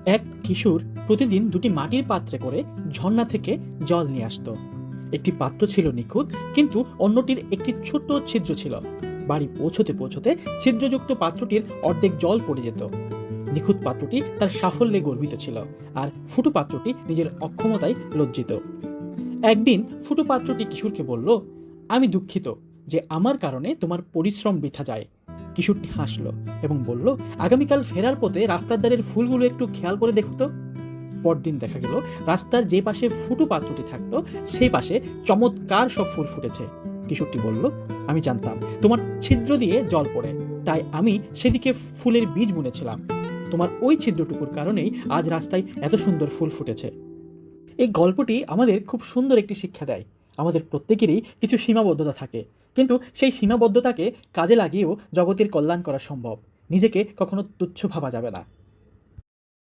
এক কিশোর প্রতিদিন দুটি মাটির পাত্রে করে ঝর্ণা থেকে জল নিয়ে আসতো। একটি পাত্র ছিল নিখুঁত, কিন্তু অন্যটির একটি ছোট্ট ছিদ্র ছিল। বাড়ি পৌঁছতে পৌঁছতে ছিদ্রযুক্ত পাত্রটির অর্ধেক জল পড়ে যেত। নিখুঁত পাত্রটি তার সাফল্যে গর্বিত ছিল, আর ফুটো পাত্রটি নিজের অক্ষমতায় লজ্জিত। একদিন ফুটো পাত্রটি কিশোরকে বলল, আমি দুঃখিত যে আমার কারণে তোমার পরিশ্রম বৃথা যায়। কিশোরটি হাসল এবং বলল, আগামীকাল ফেরার পথে রাস্তার ধারের ফুলগুলো একটু খেয়াল করে দেখো তো। পরদিন দেখা গেল রাস্তার যে পাশে ফুটো পাত্রটি থাকতো সেই পাশে চমৎকার সব ফুল ফুটেছে। কিশোরটি বলল, আমি জানতাম তোমার ছিদ্র দিয়ে জল পড়ে, তাই আমি সেদিকে ফুলের বীজ বুনেছিলাম। তোমার ওই ছিদ্রটুকুর কারণেই আজ রাস্তায় এত সুন্দর ফুল ফুটেছে। এই গল্পটি আমাদের খুব সুন্দর একটি শিক্ষা দেয়। আমাদের প্রত্যেকেরই কিছু সীমাবদ্ধতা থাকে, কিন্তু সেই সীমাবদ্ধতাকে কাজে লাগিয়েও জগতের কল্যাণ করা সম্ভব। নিজেকে কখনো তুচ্ছ ভাবা যাবে না।